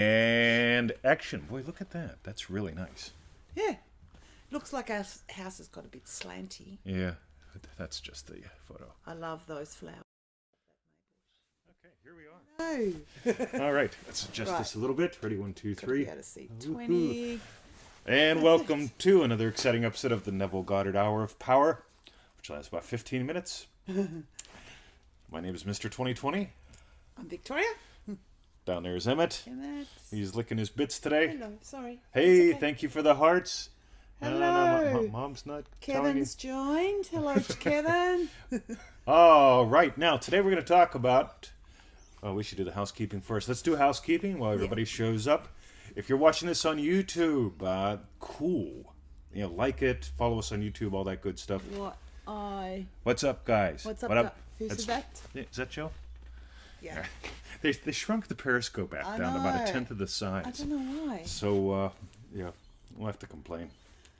And action. Boy, look at that. That's really nice. Yeah. Looks like our house has got a bit slanty. Yeah, that's just the photo. I love those flowers. Okay, here we are. No. All right, let's adjust this a little bit. Ready, 1, 2, 3. Be able to see 20. And welcome to another exciting episode of the Neville Goddard Hour of Power, which lasts about 15 minutes. My name is Mr. 2020. I'm Victoria. Down there is Emmett. Emmett. He's licking his bits today. Hello, sorry. Hey, Okay. thank you for the hearts. Hello. No, Mom's not telling you. Kevin's joined. Hello to Kevin. All right, now today we're going to talk about. Oh, we should do the housekeeping first. Let's do housekeeping while everybody shows up. If you're watching this on YouTube, cool. You know, like it, follow us on YouTube, all that good stuff. What's up, guys? What's up? What up? Who said that? Is that Joe? Yeah. They shrunk the periscope back down to about 1/10 of the size. I don't know why. So, yeah, we'll have to complain.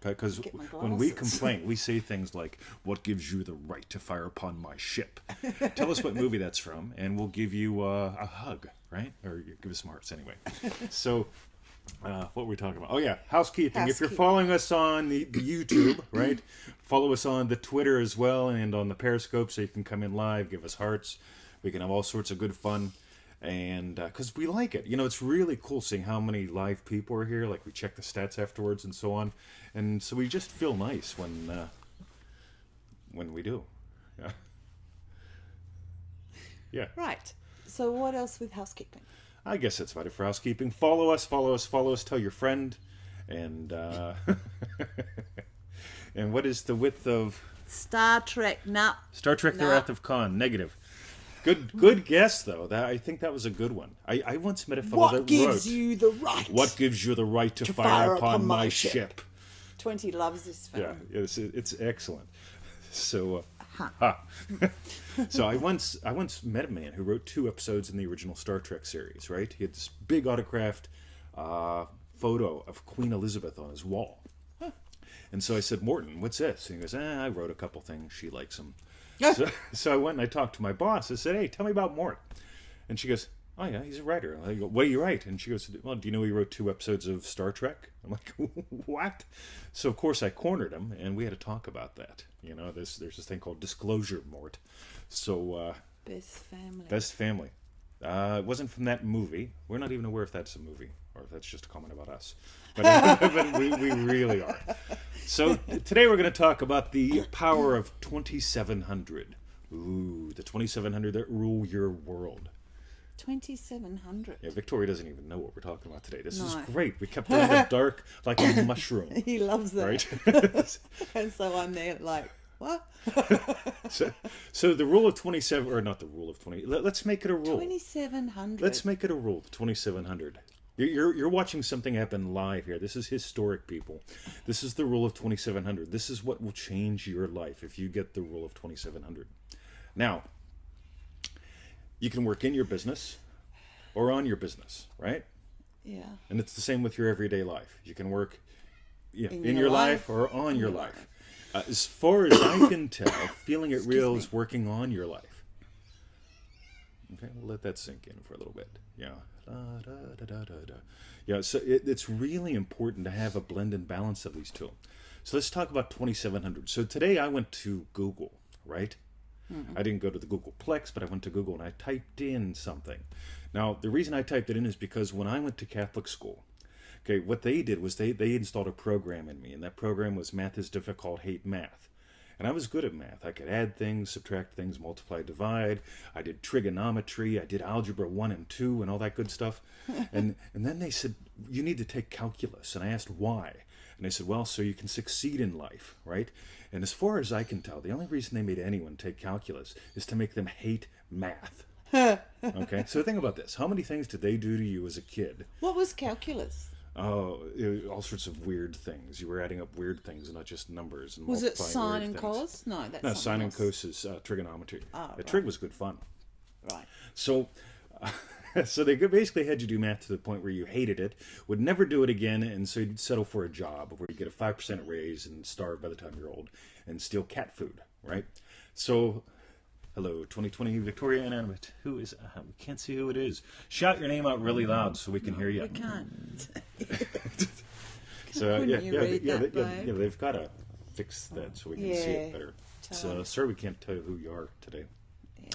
Because when we complain, we say things like, "What gives you the right to fire upon my ship?" Tell us what movie that's from, and we'll give you a hug, right? Or give us some hearts anyway. So, what were we talking about? Oh, yeah, housekeeping. If you're following us on the YouTube, right, follow us on the Twitter as well and on the Periscope so you can come in live, give us hearts. We can have all sorts of good fun. And because we like it, you know, it's really cool seeing how many live people are here. Like, we check the stats afterwards and so on, and so we just feel nice when we do. Yeah. Yeah. Right. So what else with housekeeping? I guess that's about it for housekeeping. Follow us. Tell your friend, and and what is the width of Star Trek? No. Star Trek: The Wrath of Khan? Negative. Good guess, though. I think that was a good one. I once met a fellow that wrote... What gives you the right? What gives you the right to fire upon my ship? 20 loves this film. Yeah, it's excellent. So, so I once met a man who wrote 2 episodes in the original Star Trek series. Right? He had this big autographed photo of Queen Elizabeth on his wall. And so I said, "Morton, what's this?" And he goes, "I wrote a couple things. She likes them." So I went and I talked to my boss. I said, "Hey, tell me about Mort." And she goes, "Oh yeah, he's a writer." I go, "What do you write?" And she goes, "Well, do you know he wrote 2 episodes of Star Trek?" I'm like, "What?" So of course I cornered him, and we had to talk about that. You know, there's this thing called disclosure, Mort. So best family. It wasn't from that movie. We're not even aware if that's a movie or if that's just a comment about us. But, but we really are. So today we're going to talk about the power of 2700. Ooh, the 2700 that rule your world. 2700. Yeah, Victoria doesn't even know what we're talking about today. This is great. We kept it in the dark like a mushroom. He loves that. Right? And so I'm there like, what? So the rule of 27, or not the rule of 20. Let's make it a rule. 2700. Let's make it a rule. 2700. You're watching something happen live here. This is historic, people. This is the rule of 2700. This is what will change your life if you get the rule of 2700. Now, you can work in your business or on your business, right? Yeah. And it's the same with your everyday life. You can work in your life or on your life. As far as I can tell, feeling it real is working on your life. Okay, we'll let that sink in for a little bit. Yeah. Yeah, so it's really important to have a blend and balance of these two. So let's talk about 2700. So today I went to Google, right? Mm-hmm. I didn't go to the Googleplex, but I went to Google and I typed in something. Now, the reason I typed it in is because when I went to Catholic school, okay, what they did was they installed a program in me, and that program was Math is Difficult, Hate Math. And I was good at math. I could add things, subtract things, multiply, divide. I did trigonometry. I did algebra 1 and 2 and all that good stuff. And then they said, "You need to take calculus." And I asked why. And they said, "Well, so you can succeed in life," right? And as far as I can tell, the only reason they made anyone take calculus is to make them hate math. Okay, so think about this. How many things did they do to you as a kid? What was calculus? Oh, all sorts of weird things. You were adding up weird things and not just numbers. And was it multiplying sine weird and things. cos? No, that's No, sine and else. cos is trigonometry. Oh, right. Trig was good fun. Right. So, so they basically had you do math to the point where you hated it, would never do it again, and so you'd settle for a job where you get a 5% raise and starve by the time you're old and steal cat food, right? So Hello, 2020 Victoria Inanimate. Who is? We can't see who it is. Shout your name out really loud so we can hear you. We can't. So Couldn't you read that, babe? they've got to fix that so we can see it better. So, sir, we can't tell you who you are today. Yeah.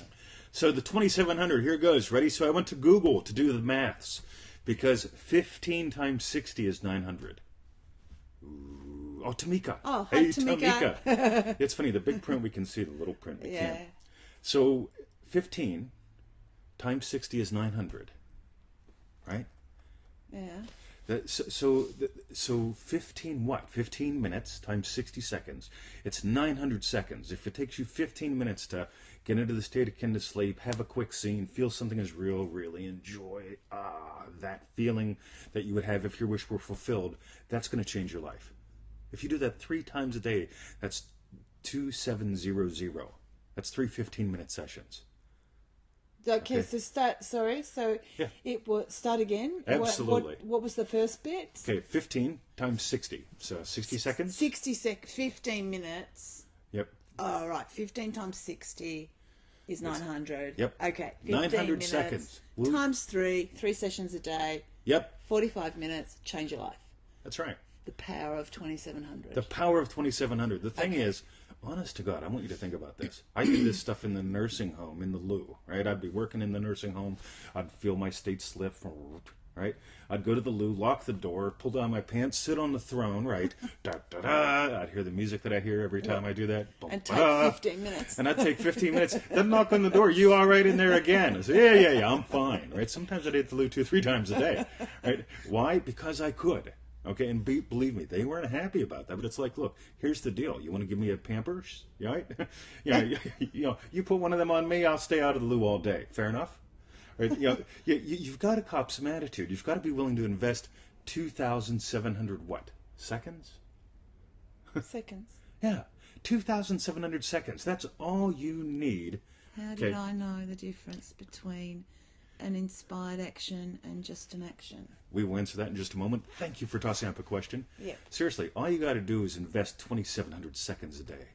So the 2700, here goes. Ready? So I went to Google to do the maths because 15 times 60 is 900. Ooh. Oh, Tamika. Oh, hi, hey, Tamika. It's funny. The big print we can see, the little print we Yeah. can't. So 15 times 60 is 900, right? Yeah. So 15 what? 15 minutes times 60 seconds. It's 900 seconds. If it takes you 15 minutes to get into the state akin to sleep, have a quick scene, feel something is real, really enjoy that feeling that you would have if your wish were fulfilled, that's going to change your life. If you do that 3 times a day, that's 2700. That's 3 15-minute sessions. Okay, so start. Sorry, so Yeah. it will start again. Absolutely. What was the first bit? Okay, 15 times 60. So 60 seconds? 15 minutes. Yep. Oh, right. 15 times 60 is 900. Yep. Okay. 15 900 minutes seconds. times 3 sessions a day, Yep. 45 minutes, change your life. That's right. The power of 2700. The power of 2700. The thing is, honest to God, I want you to think about this. I did this stuff in the nursing home, in the loo, right? I'd be working in the nursing home. I'd feel my state slip, right? I'd go to the loo, lock the door, pull down my pants, sit on the throne, right? Da, da, da. I'd hear the music that I hear every time I do that. Boom, And take ba. 15 minutes. And I'd take 15 minutes, then knock on the door. You all right in there again? I say, yeah, I'm fine, right? Sometimes I'd hit the loo 2-3 times a day, right? Why? Because I could. Okay, and believe me, they weren't happy about that. But it's like, look, here's the deal. You want to give me a Pampers, right? You put one of them on me, I'll stay out of the loo all day. Fair enough? Right? You've got to cop some attitude. You've got to be willing to invest 2,700 what? Seconds? Seconds. Yeah, 2,700 seconds. That's all you need. How did I know the difference between an inspired action and just an action? We will answer that in just a moment. Thank you for tossing up a question. Yeah. Seriously, all you got to do is invest 2,700 seconds a day.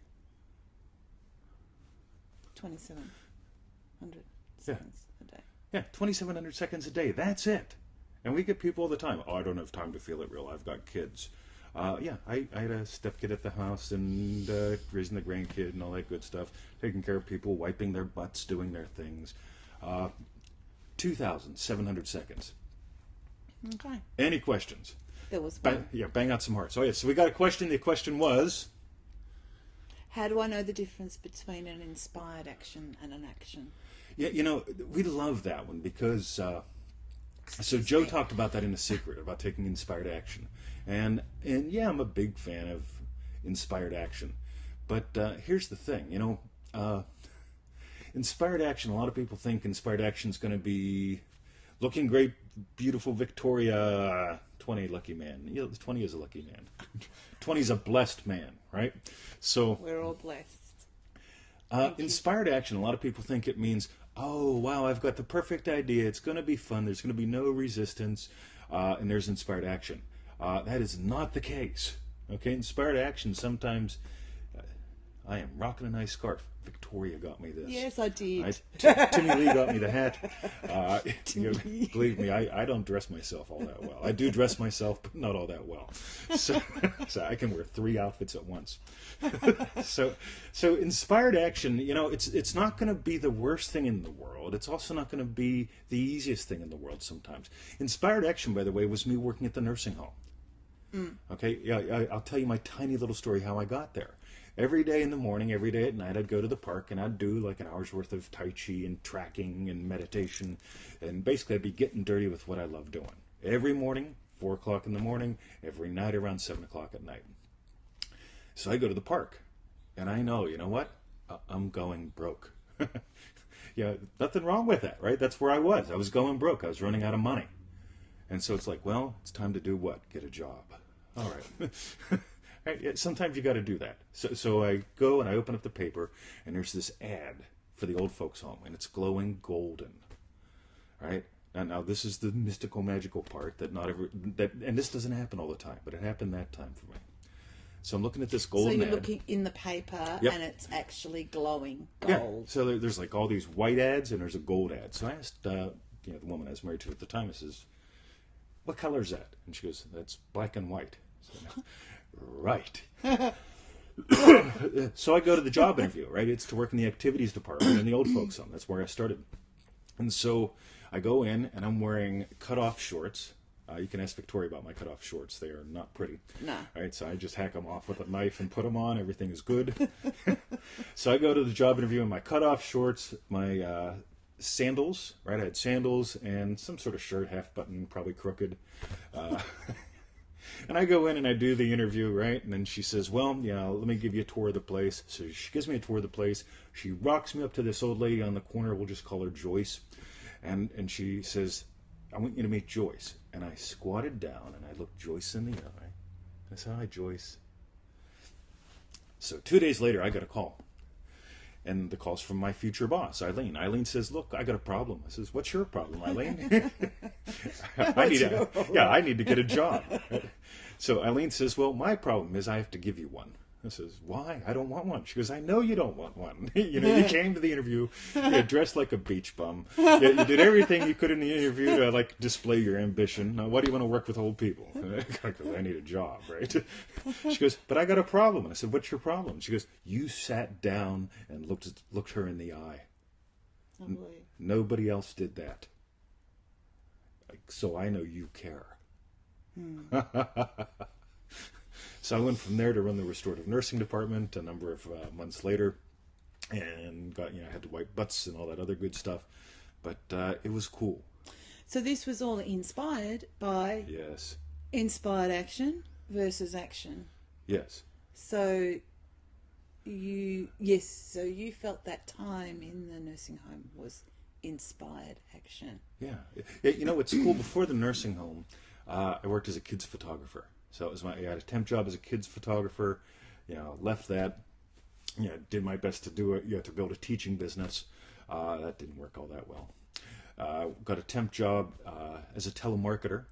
2,700 Yeah. seconds a day. Yeah, 2,700 seconds a day. That's it. And we get people all the time. Oh, I don't have time to feel it real. I've got kids. I had a stepkid at the house and raising the grandkid and all that good stuff. Taking care of people, wiping their butts, doing their things. 2,700 seconds. Okay. Any questions? There was one. Bang out some hearts. Oh, yeah, so we got a question. The question was... How do I know the difference between an inspired action and an action? Yeah, we love that one because... So Joe talked about that in A Secret, about taking inspired action. And yeah, I'm a big fan of inspired action. But here's the thing, inspired action, a lot of people think inspired action is going to be looking great, beautiful Victoria, 20 lucky man. 20 is a lucky man. 20 is a blessed man, right? So We're all blessed. inspired action, a lot of people think it means, oh, wow, I've got the perfect idea. It's going to be fun. There's going to be no resistance. And there's inspired action. That is not the case. Okay, inspired action, sometimes I am rocking a nice scarf. Victoria got me this. Yes, I did. Right? Timmy Lee got me the hat. Believe me, I don't dress myself all that well. I do dress myself, but not all that well. So I can wear 3 outfits at once. So inspired action, it's not going to be the worst thing in the world. It's also not going to be the easiest thing in the world sometimes. Inspired action, by the way, was me working at the nursing home. Okay, yeah, I'll tell you my tiny little story how I got there. Every day in the morning, every day at night, I'd go to the park and I'd do like an hour's worth of Tai Chi and tracking and meditation. And basically, I'd be getting dirty with what I love doing. Every morning, 4 o'clock in the morning, every night around 7 o'clock at night. So I go to the park. And I know, you know what? I'm going broke. Nothing wrong with that, right? That's where I was. I was going broke. I was running out of money. And so it's like, well, it's time to do what? Get a job. All right. Right? Sometimes you got to do that. So I go and I open up the paper, and there's this ad for the old folks home, and it's glowing golden. Right? Now this is the mystical, magical part that and this doesn't happen all the time, but it happened that time for me. So I'm looking at this So golden you're ad. looking in the paper Yep. and it's actually glowing Yeah. gold. So there's like all these white ads and there's a gold ad. So I asked, the woman I was married to at the time, I says, "What color is that?" And she goes, "That's black and white." So, right. So I go to the job interview, right? It's to work in the activities department in the old folks home. That's where I started. And so I go in and I'm wearing cut-off shorts. You can ask Victoria about my cut-off shorts. They are not pretty. No. Right, so I just hack them off with a knife and put them on. Everything is good. So I go to the job interview in my cut-off shorts, my sandals, right? I had sandals and some sort of shirt, half button, probably crooked. And I go in and I do the interview, right? And then she says, "Well, let me give you a tour of the place." So she gives me a tour of the place. She rocks me up to this old lady on the corner. We'll just call her Joyce. And she says, "I want you to meet Joyce." And I squatted down and I looked Joyce in the eye. I said, "Hi, Joyce." So 2 days later, I got a call. And the call's from my future boss, Eileen. Eileen says, "Look, I got a problem." I says, "What's your problem, Eileen?" I need to get a job. So Eileen says, "Well, my problem is I have to give you one." I says, "Why? I don't want one." She goes, "I know you don't want one. You came to the interview, you dressed like a beach bum. You did everything you could in the interview to like display your ambition. Now, why do you want to work with old people?" Because I need a job, right? She goes, "But I got a problem." And I said, "What's your problem?" She goes, "You sat down and looked her in the eye. Nobody else did that. So I know you care." So I went from there to run the restorative nursing department a number of months later, and got I had to wipe butts and all that other good stuff, but it was cool. So this was all inspired by Yes. inspired action versus action. Yes. So you felt that time in the nursing home was inspired action. Yeah. It's cool. Before the nursing home, I worked as a kids photographer. So it was I had a temp job as a kids photographer. Left that. Did my best to do it. To build a teaching business. That didn't work all that well. Got a temp job as a telemarketer.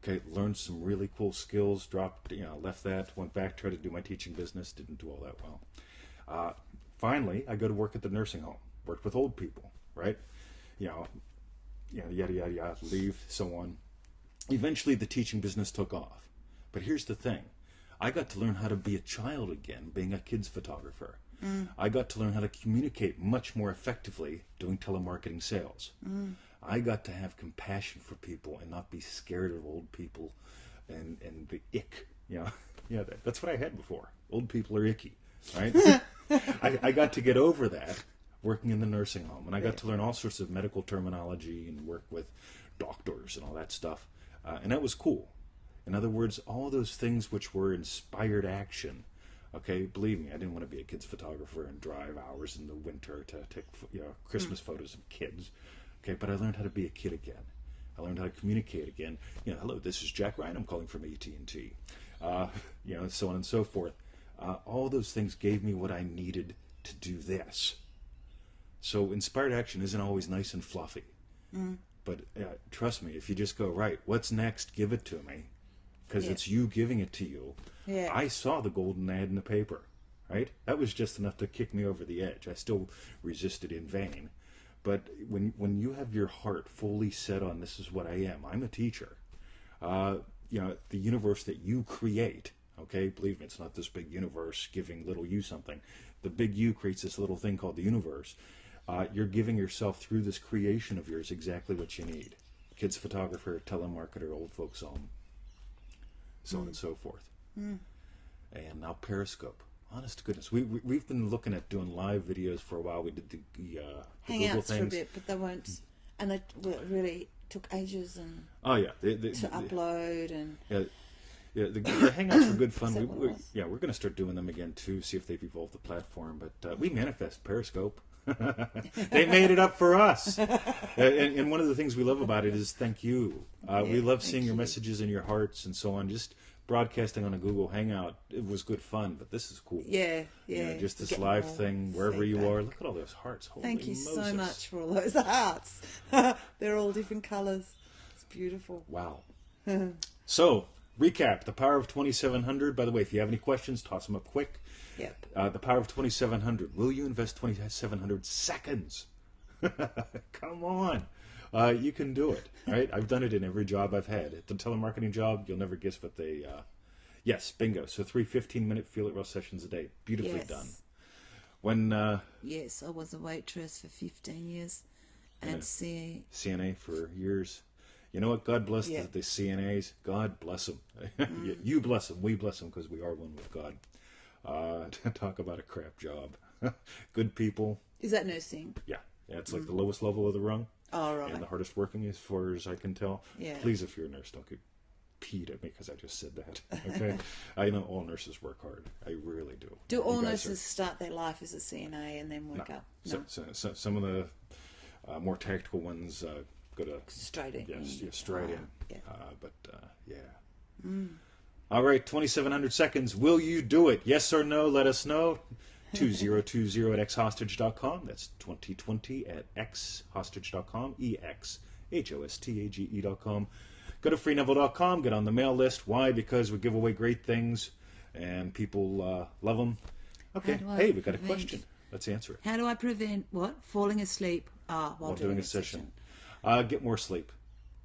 Okay, learned some really cool skills. Dropped. Left that. Went back. Tried to do my teaching business. Didn't do all that well. Finally, I go to work at the nursing home. Worked with old people. Right. Yada yada yada. Leave. So on. Eventually, the teaching business took off. But here's the thing. I got to learn how to be a child again, being a kids photographer. I got to learn how to communicate much more effectively doing telemarketing sales. I got to have compassion for people and not be scared of old people and the ick. That's what I had before. Old people are icky, right? I got to get over that working in the nursing home. And I got to learn all sorts of medical terminology and work with doctors and all that stuff. And that was cool. In other words, all those things which were inspired action. Okay, believe me, I didn't want to be a kids photographer and drive hours in the winter to take Christmas photos of kids. Okay, but I learned how to be a kid again. I learned how to communicate again. Hello, this is Jack Ryan. I'm calling from AT&T. So on and so forth. All those things gave me what I needed to do this. So inspired action isn't always nice and fluffy. But trust me, if you just go, right, what's next? Give it to me. Because it's you giving it to you. Yeah. I saw the golden ad in the paper, right? That was just enough to kick me over the edge. I still resisted in vain. But when you have your heart fully set on this is what I am, I'm a teacher. The universe that you create, okay? Believe me, it's not this big universe giving little you something. The big you creates this little thing called the universe. You're giving yourself through this creation of yours exactly what you need. Kids photographer, telemarketer, old folks home, so on and so forth. And now Periscope. Honest to goodness, we've been looking at doing live videos for a while. We did the Google Hangouts things for a bit, but they weren't, and they really took ages and to upload and. The Hangouts were good fun. We're going to start doing them again too. See if they've evolved the platform. But we manifest Periscope. They made it up for us. And one of the things we love about it is thank you. We love seeing your messages and your hearts and so on. Just broadcasting on a Google Hangout, it was good fun, but this is cool. Yeah. Just this live thing, wherever you are. Look at all those hearts. Holy Thank you Moses. so much for all those hearts. They're all different colours. It's beautiful. Wow. So, recap, The Power of 2700. By the way, if you have any questions, toss them up quick. Yep. The Power of 2700. Will you invest 2700 seconds? Come on. You can do it, right? I've done it in every job I've had. It's a telemarketing job. You'll never guess what they... Yes, bingo. So 3 15-minute feel-it-well sessions a day. Beautifully done. When yes, I was a waitress for 15 years and CNA for years. You know what? God bless the CNAs. God bless them. You bless them. We bless them because we are one with God. Talk about a crap job. Good people. Is that nursing? Yeah. It's like the lowest level of the rung. Oh, right. And the hardest working as far as I can tell. Yeah. Please, if you're a nurse, don't get peed at me because I just said that. Okay? I know all nurses work hard. I really do. Do all nurses start their life as a CNA and then work up? No. So some of the more tactical ones go to... Straight in. Yes, straight in. Yeah. All right, 2,700 seconds. Will you do it? Yes or no? Let us know. 2020 at xhostage.com. That's 2020 at xhostage.com. EXHOSTAGE.com. Go to freeneville.com. Get on the mail list. Why? Because we give away great things and people love them. Okay. Hey, we got a question. Let's answer it. How do I prevent what? Falling asleep while doing a session? Get more sleep.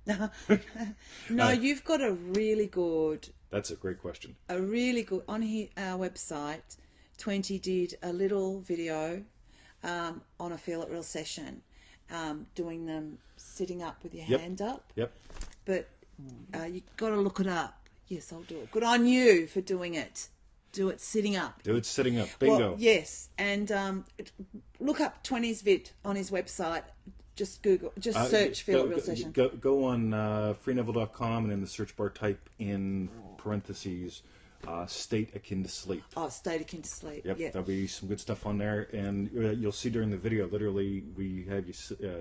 No, you've got a really good... That's a great question. A really good... On our website, 20 did a little video on a Feel It Real session, doing them sitting up with your hand up. Yep. But you've got to look it up. Yes, I'll do it. Good on you for doing it. Do it sitting up. Do it sitting up. Bingo. Well, yes. And look up 20's vid on his website. Just Google, search Feel It Real Session. Go on freeneville.com and in the search bar type in parentheses state akin to sleep. Oh, state akin to sleep. Yep, there'll be some good stuff on there. And you'll see during the video, literally, we have you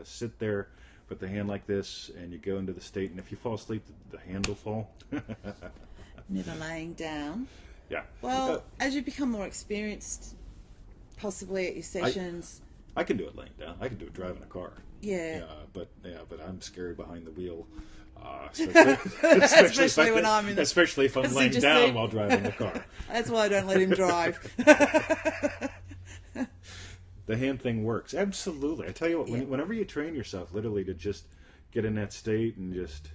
sit there with the hand like this, and you go into the state. And if you fall asleep, the hand will fall. Never laying down. Yeah. Well, as you become more experienced, possibly at your sessions... I can do it laying down. I can do it driving a car. Yeah. But I'm scary behind the wheel. Especially when I'm in the... Especially if I'm laying down while driving the car. That's why I don't let him drive. The hand thing works. Absolutely. I tell you what, whenever you train yourself literally to just get in that state and just...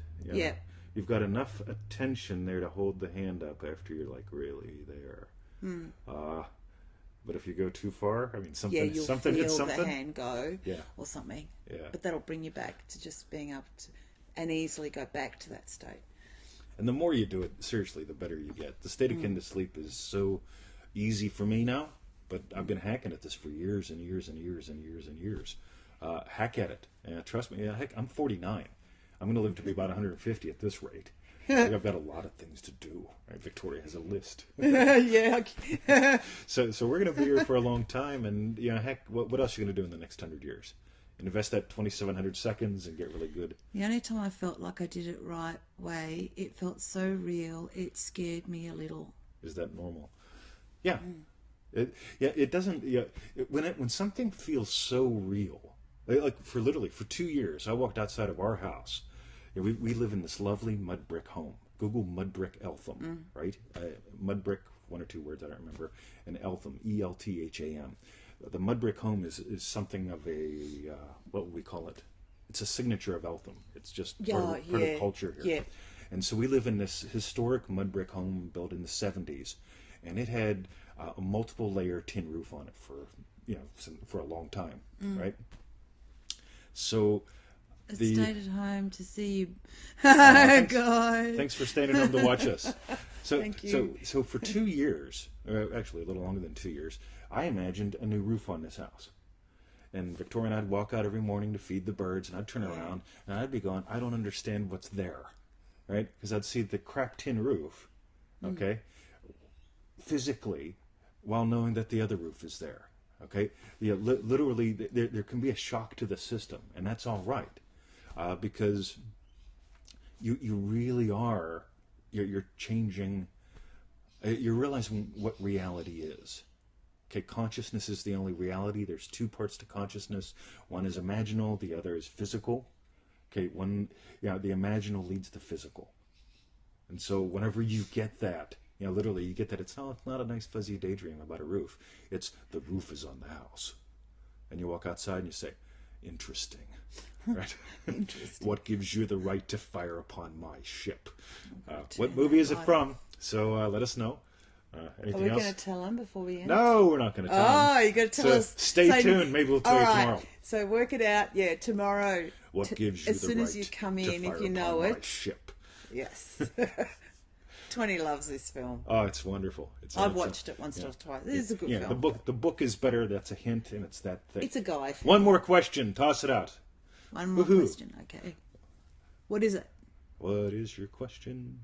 You've got enough attention there to hold the hand up after you're like really there. But if you go too far, I mean, something you'll feel the hand go, or something. Yeah. But that'll bring you back to just being able to, and easily go back to that state. And the more you do it, seriously, the better you get. The state akin to sleep is so easy for me now, but I've been hacking at this for years and years and years and years and years. Hack at it. Trust me, heck, I'm 49. I'm going to live to be about 150 at this rate. I've got a lot of things to do. Right? Victoria has a list. Yeah. So we're going to be here for a long time, and heck, what else are you going to do in the next 100 years? Invest that 2,700 seconds and get really good. The only time I felt like I did it right way, it felt so real, it scared me a little. Is that normal? Yeah. It doesn't. When something feels so real, like for 2 years, I walked outside of our house. We live in this lovely mud brick home. Google mud brick Eltham, right? Mud brick, one or two words, I don't remember. And Eltham, ELTHAM. The mud brick home is something of a, what would we call it? It's a signature of Eltham. It's just part of culture here. Yeah. And so we live in this historic mud brick home built in the 70s. And it had a multiple layer tin roof on it for a long time, right? So... I stayed at home to see you. God. Thanks for staying at home to watch us. So, Thank you. So for 2 years, actually a little longer than 2 years, I imagined a new roof on this house. And Victoria and I'd walk out every morning to feed the birds, and I'd turn around, and I'd be going, I don't understand what's there, right? Because I'd see the crap tin roof, okay, physically, while knowing that the other roof is there, okay? Literally, there can be a shock to the system, and that's all right. Because you really are, you're changing, you're realizing what reality is. Okay, consciousness is the only reality. There's two parts to consciousness. One is imaginal, the other is physical. Okay, the imaginal leads to physical. And so whenever you get that, literally you get that, it's not a nice fuzzy daydream about a roof. It's the roof is on the house. And you walk outside and you say, interesting. Right? Interesting. What gives you the right to fire upon my ship? What movie is it from? So let us know. Anything Are we else? going to tell them before we end? No, we're not going to tell them. Oh, you got to tell us. Stay tuned. Maybe we'll tell you tomorrow. So work it out. Yeah, tomorrow. What gives you as the soon right as you come to in, fire if you know upon my it. ship? Yes. 20 loves this film. Oh, it's wonderful. I've watched it once or twice. It is a good film. The book is better. That's a hint, and it's that thing. It's a guy film. One more question. Toss it out. One more question. Okay. What is it? What is your question?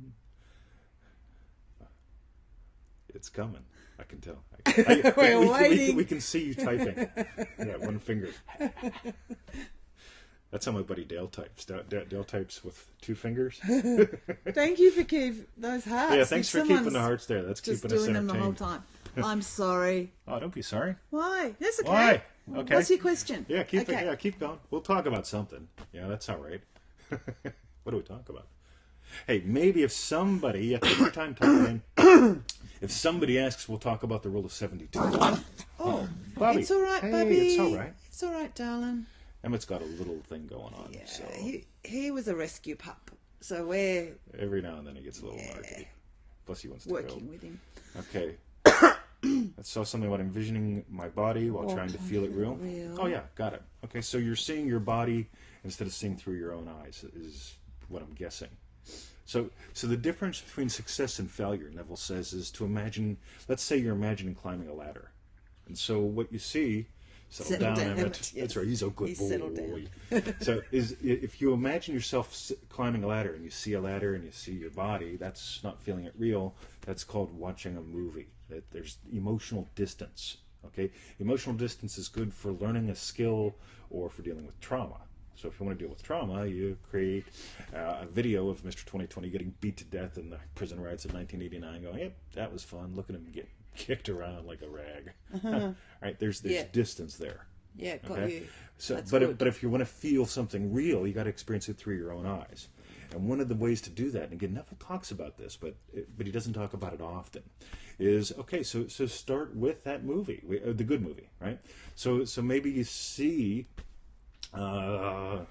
It's coming. I can tell. We're waiting. We can see you typing. Yeah, one finger. That's how my buddy Dale types. Dale types with two fingers. Thank you for keeping those hearts. Yeah, thanks for keeping the hearts there. That's just keeping us doing entertained. them the whole time. I'm sorry. Oh, don't be sorry. Why? That's okay. Why? Okay. What's your question? Yeah, keep going. We'll talk about something. Yeah, that's all right. What do we talk about? Hey, maybe if somebody, you have to take your time typing in. If somebody asks, we'll talk about the rule of 72. Oh, Bobby. It's all right, hey, Bobby. It's all right. It's all right, darling. Emmett's got a little thing going on. Yeah, So he was a rescue pup, so we're every now and then he gets a little narky. Plus he wants to working with him. Okay. I saw something about envisioning my body while trying to feel it real. Oh yeah, got it. Okay, so you're seeing your body instead of seeing through your own eyes is what I'm guessing. So the difference between success and failure, Neville says, is to imagine, let's say you're imagining climbing a ladder. And so what you see, settle down, Emmett. Yes. That's right, he's a good He's boy. settled down. So if you imagine yourself climbing a ladder and you see a ladder and you see your body, that's not feeling it real. That's called watching a movie. There's emotional distance. Okay, emotional distance is good for learning a skill or for dealing with trauma. So if you want to deal with trauma, you create a video of Mr. 2020 getting beat to death in the prison riots of 1989, going, yep, that was fun. Look at him get kicked around like a rag. Right? There's distance there. Yeah, got you. So, but if you want to feel something real, you got to experience it through your own eyes. And one of the ways to do that, and again, Neville talks about this, but he doesn't talk about it often, is, okay, so start with that movie, the good movie, right? So maybe you see, I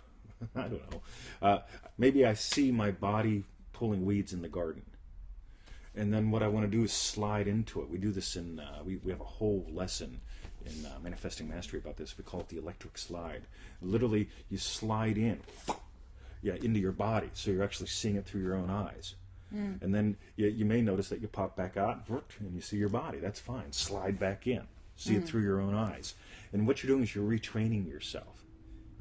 don't know, maybe I see my body pulling weeds in the garden. And then what I want to do is slide into it. We do this in, we have a whole lesson in Manifesting Mastery about this. We call it the electric slide. Literally, you slide in, into your body, so you're actually seeing it through your own eyes. And then you may notice that you pop back out, and you see your body. That's fine. Slide back in. See it through your own eyes. And what you're doing is you're retraining yourself.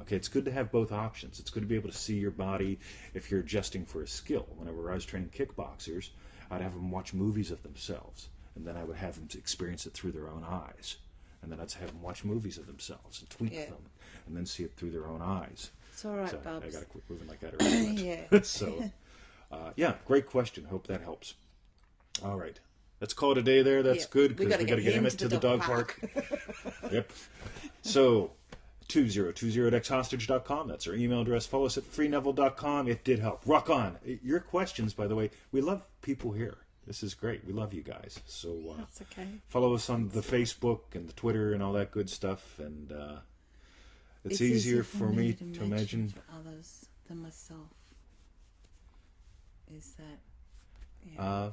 Okay, it's good to have both options. It's good to be able to see your body if you're adjusting for a skill. Whenever I was training kickboxers, I'd have them watch movies of themselves, and then I would have them to experience it through their own eyes. And then I'd have them watch movies of themselves and tweak them, and then see it through their own eyes. It's all right, so Bubs. I got to quit moving like that around. So, great question. Hope that helps. All right. Let's call it a day there. That's good, because we got to get Emmett to the dog park. Yep. So, 2020@xhostage.com. That's our email address. Follow us at freeneville.com. It did help. Rock on. Your questions, by the way, we love people here. This is great. We love you guys. So That's okay. Follow us on the Facebook and the Twitter and all that good stuff. And it's easier for me to imagine for others than myself. Is that?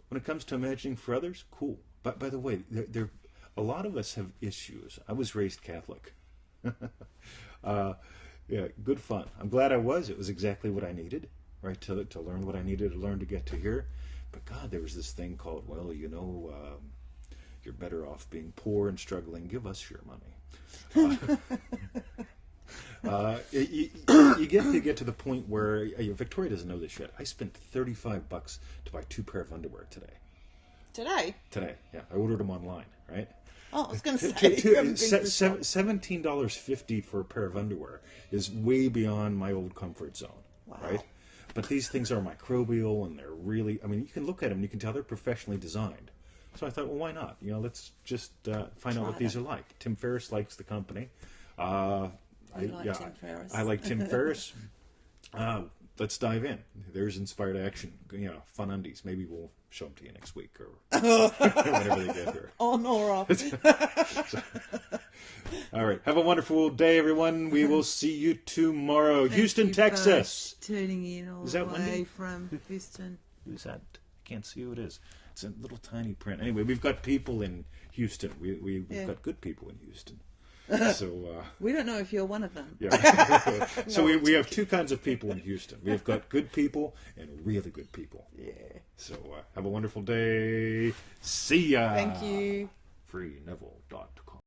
When it comes to imagining for others, cool. But by the way, there a lot of us have issues. I was raised Catholic. Good fun. I'm glad I was. It was exactly what I needed, right? To learn what I needed to learn to get to here. But God, there was this thing called, you're better off being poor and struggling. Give us your money. You get to the point where Victoria doesn't know this yet. I spent $35 to buy 2 pair of underwear today. Today, yeah. I ordered them online, right? Oh, I was going to say. $17.50 for a pair of underwear is way beyond my old comfort zone, right? But these things are microbial, and they're really, you can look at them and you can tell they're professionally designed. So I thought, well, why not? Let's just find out what these are like. Tim Ferriss likes the company. I like Tim Ferriss. I like Tim Ferriss. let's dive in. There's inspired action. Fun undies. Maybe we'll show them to you next week or whenever they get here. On or off. All right. Have a wonderful day, everyone. We will see you tomorrow. Thank Houston, you Texas. for tuning in all Is the that way Wendy? from Houston. Who's that? I can't see who it is. It's a little tiny print. Anyway, we've got people in Houston. We've got good people in Houston. So we don't know if you're one of them. yeah. So we have two kinds of people in Houston. We've got good people and really good people. Yeah. So have a wonderful day. See ya. Thank you. FreeNeville.com